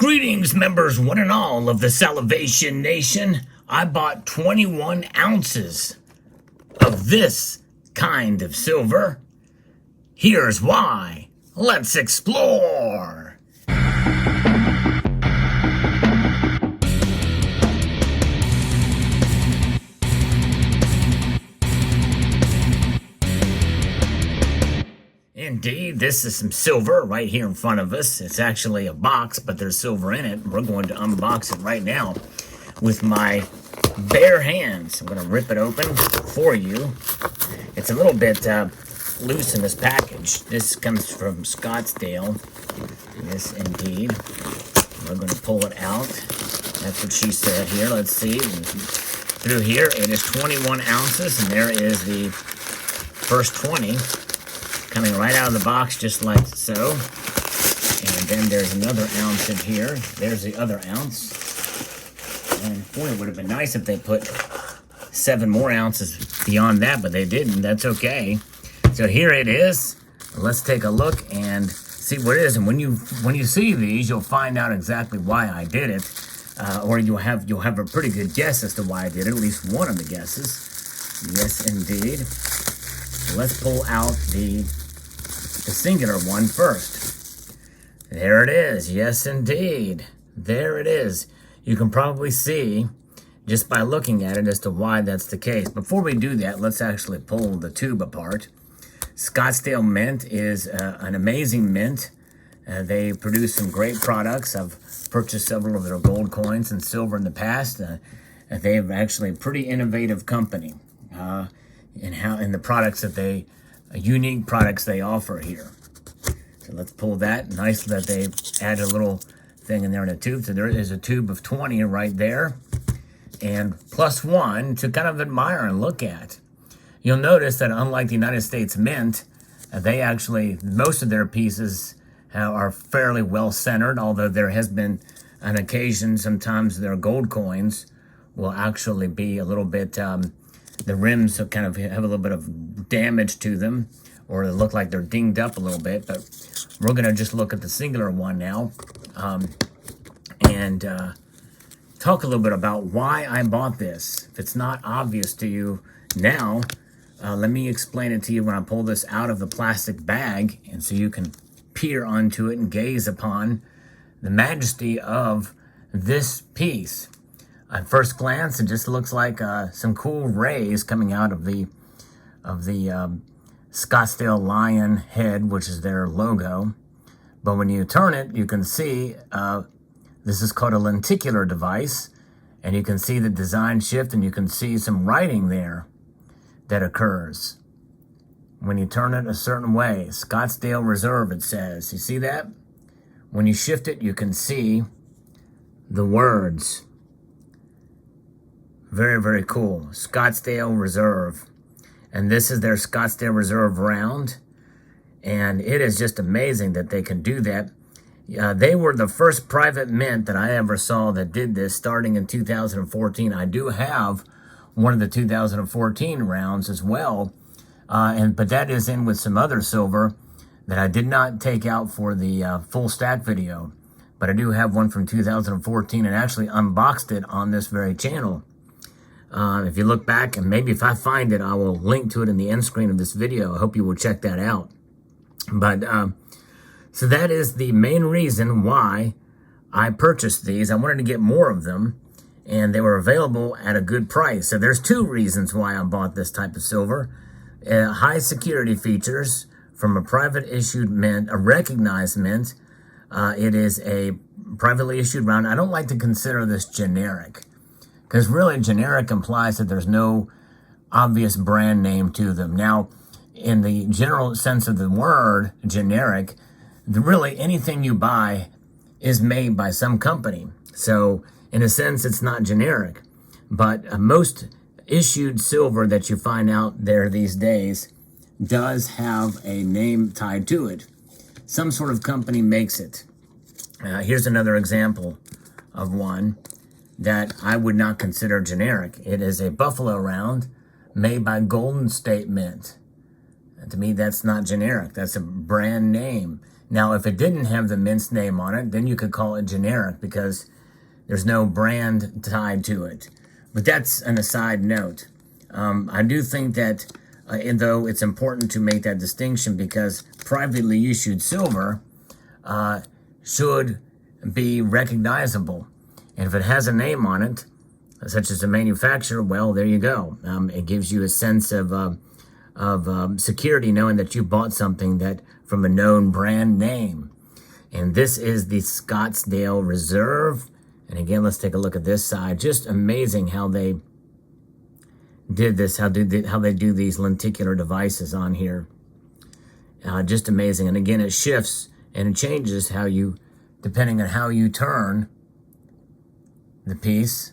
Greetings, members one and all of the Salivation Nation. I bought 21 ounces of this kind of silver. Here's why. Let's explore. Indeed, this is some silver right here in front of us. It's actually a box, but there's silver in it. We're going to unbox it right now with my bare hands. I'm going to rip it open for you. It's a little bit loose in this package. This comes from Scottsdale. Yes, indeed. We're going to pull it out. That's what she said here. Let's see. Through here, it is 21 ounces, and there is the first 20. Coming right out of the box just like so. And then there's another ounce in here. There's the other ounce. And boy, it would have been nice if they put 7 more ounces beyond that, but they didn't. That's okay. So here it is. Let's take a look and see what it is. And when you see these, you'll find out exactly why I did it. Or you'll have a pretty good guess as to why I did it, at least one of the guesses. Yes, indeed. So let's pull out the singular one first. There it is. Yes, indeed. There it is. You can probably see just by looking at it as to why that's the case. Before we do that, let's actually pull the tube apart. Scottsdale Mint is an amazing mint. They produce some great products. I've purchased several of their gold coins and silver in the past. They're actually a pretty innovative company in the products that they unique products they offer here. So let's pull that. Nice that they add a little thing in there in a tube. So there is a tube of 20 right there. And plus 1 to kind of admire and look at. You'll notice that unlike the United States Mint, they actually, most of their pieces are fairly well centered, although there has been an occasion sometimes their gold coins will actually be a little bit the rims kind of have a little bit of damage to them, or they look like they're dinged up a little bit. But we're going to just look at the singular one now and talk a little bit about why I bought this. If it's not obvious to you now, let me explain it to you when I pull this out of the plastic bag, and so you can peer onto it and gaze upon the majesty of this piece. At first glance, it just looks like some cool rays coming out of the Scottsdale lion head, which is their logo. But when you turn it, you can see this is called a lenticular device, and you can see the design shift, and you can see some writing there that occurs when you turn it a certain way. Scottsdale Reserve, it says. You see that? When you shift it, you can see the words. Very, very cool. Scottsdale Reserve. And this is their Scottsdale Reserve round. And it is just amazing that they can do that. They were the first private mint that I ever saw that did this starting in 2014. I do have one of the 2014 rounds as well. But that is in with some other silver that I did not take out for the full stack video. But I do have one from 2014 and actually unboxed it on this very channel. If you look back, and maybe if I find it, I will link to it in the end screen of this video. I hope you will check that out. But, so that is the main reason why I purchased these. I wanted to get more of them, and they were available at a good price. So there's 2 reasons why I bought this type of silver. High security features from a private issued mint, a recognized mint. It is a privately issued round. I don't like to consider this generic, because really generic implies that there's no obvious brand name to them. Now, in the general sense of the word generic, really anything you buy is made by some company. So in a sense, it's not generic. But most issued silver that you find out there these days does have a name tied to it. Some sort of company makes it. Here's another example of one that I would not consider generic. It is a buffalo round made by Golden State Mint. And to me, that's not generic. That's a brand name. Now, if it didn't have the Mint's name on it, then you could call it generic because there's no brand tied to it. But that's an aside note. I do think that, though it's important to make that distinction because privately issued silver should be recognizable. And if it has a name on it, such as the manufacturer, well, there you go. It gives you a sense of security knowing that you bought something that from a known brand name. And this is the Scottsdale Reserve. And again, let's take a look at this side. Just amazing how they did this, how they do these lenticular devices on here. Just amazing. And again, it shifts and it changes how you, depending on how you turn the piece.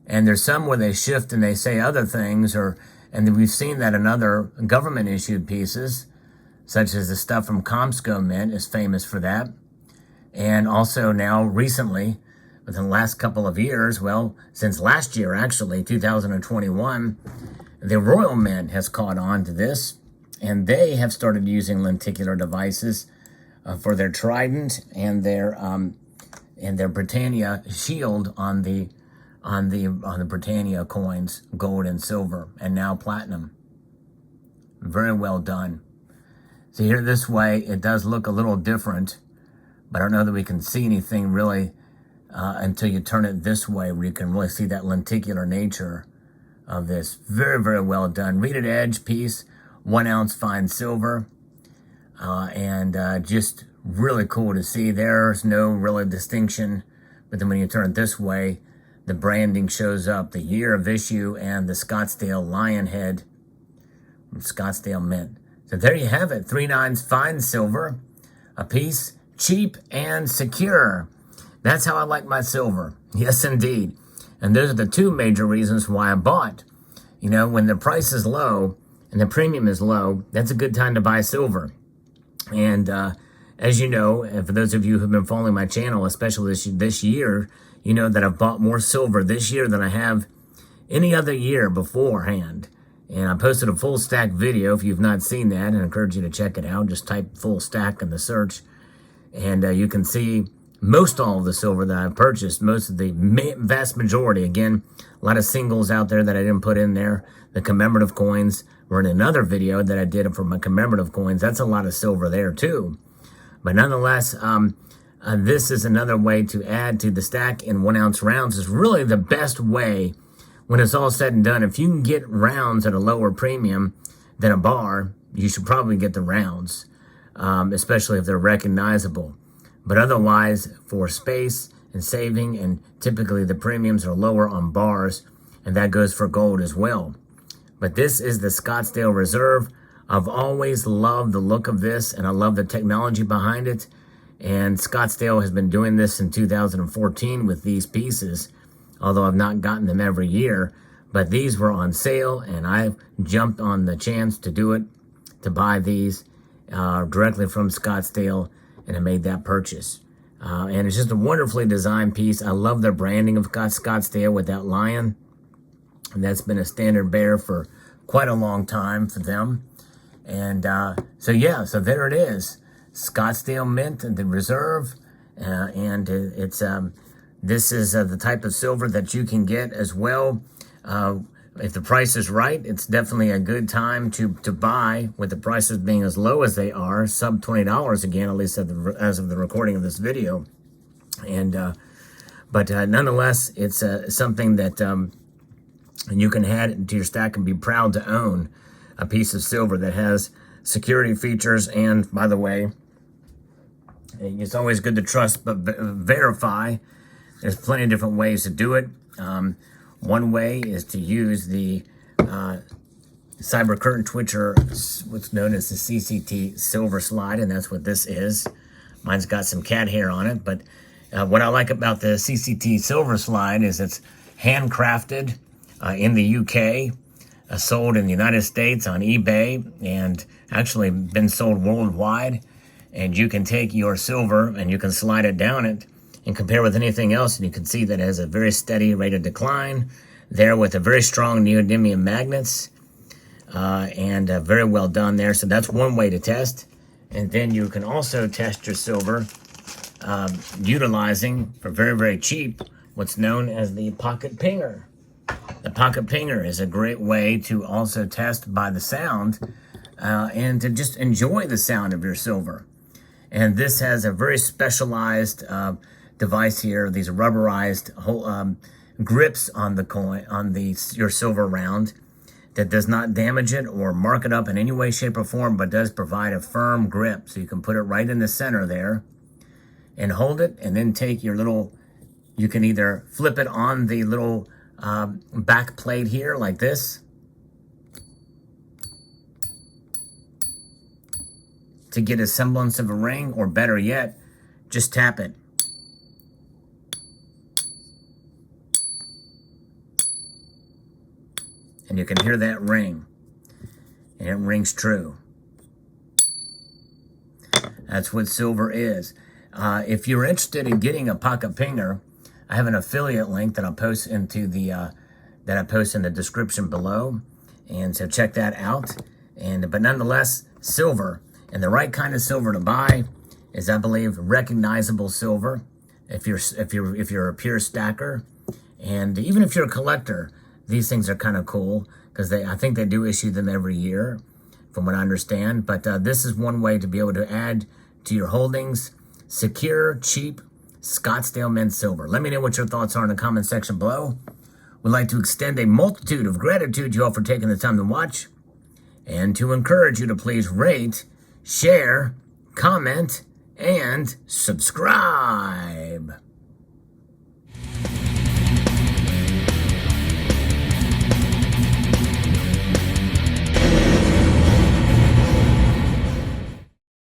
And there's some where they shift and they say other things, and we've seen that in other government-issued pieces, such as the stuff from Comsco Mint is famous for that. And also now recently, within the last couple of years, well, since last year actually, 2021, the Royal Mint has caught on to this, and they have started using lenticular devices for their trident and their Britannia shield on the Britannia coins, gold and silver, and now platinum. Very well done. So here this way, it does look a little different, but I don't know that we can see anything really until you turn it this way, where you can really see that lenticular nature of this. Very, very well done. Reeded edge piece, 1 ounce fine silver, and just really cool to see. There's no really distinction, but then when you turn it this way, the branding shows up, the year of issue, and the Scottsdale lion head from Scottsdale Mint. So there you have it, 3/9 fine silver, a piece, cheap and secure. That's how I like my silver. Yes, indeed. And those are the two major reasons why I bought. You know, when the price is low and the premium is low, that's a good time to buy silver. And as you know, and for those of you who've been following my channel, especially this year, you know that I've bought more silver this year than I have any other year beforehand. And I posted a full stack video. If you've not seen that, I encourage you to check it out. Just type full stack in the search. And you can see most all of the silver that I've purchased, most of the vast majority. Again, a lot of singles out there that I didn't put in there. The commemorative coins were in another video that I did for my commemorative coins. That's a lot of silver there too. But nonetheless, this is another way to add to the stack in 1 ounce rounds. Is really the best way when it's all said and done. If you can get rounds at a lower premium than a bar, you should probably get the rounds, especially if they're recognizable. But otherwise, for space and saving, and typically the premiums are lower on bars, and that goes for gold as well. But this is the Scottsdale Reserve. I've always loved the look of this, and I love the technology behind it. And Scottsdale has been doing this in 2014 with these pieces, although I've not gotten them every year. But these were on sale, and I jumped on the chance to do it, to buy these directly from Scottsdale, and I made that purchase. And it's just a wonderfully designed piece. I love their branding of Scottsdale with that lion. And that's been a standard bearer for quite a long time for them. And so there it is. Scottsdale Mint and the Reserve. And it's this is the type of silver that you can get as well. If the price is right, it's definitely a good time to buy, with the prices being as low as they are, sub $20 again, at least as of the recording of this video. And but nonetheless, it's something that you can add to your stack and be proud to own a piece of silver that has security features. And by the way, it's always good to trust but verify. There's plenty of different ways to do it. One way is to use the Cyber Curtain Twitcher, what's known as the CCT Silver Slide, and that's what this is. Mine's got some cat hair on it, but what I like about the CCT Silver Slide is it's handcrafted in the UK, sold in the United States on eBay, and actually been sold worldwide. And you can take your silver and you can slide it down it and compare with anything else, and you can see that it has a very steady rate of decline there with a very strong neodymium magnets, and very well done there. So that's one way to test. And then you can also test your silver utilizing, for very, very cheap, what's known as the pocket pinger. The pocket pinger is a great way to also test by the sound and to just enjoy the sound of your silver. And this has a very specialized device here. These rubberized grips on the coin, on your silver round, that does not damage it or mark it up in any way, shape, or form, but does provide a firm grip. So you can put it right in the center there and hold it, and then take your little, you can either flip it on the little back plate here like this to get a semblance of a ring, or better yet, just tap it. And you can hear that ring, and it rings true. That's what silver is. If you're interested in getting a pocket pinger, I have an affiliate link that I'll post into the in the description below, and so check that out. But nonetheless, silver, and the right kind of silver to buy is, I believe, recognizable silver. If you're a pure stacker, and even if you're a collector, these things are kind of cool, because I think they do issue them every year, from what I understand. But this is one way to be able to add to your holdings secure, cheap Scottsdale mint silver. Let me know what your thoughts are in the comment section below. We'd like to extend a multitude of gratitude to you all for taking the time to watch, and to encourage you to please rate, share, comment, and subscribe.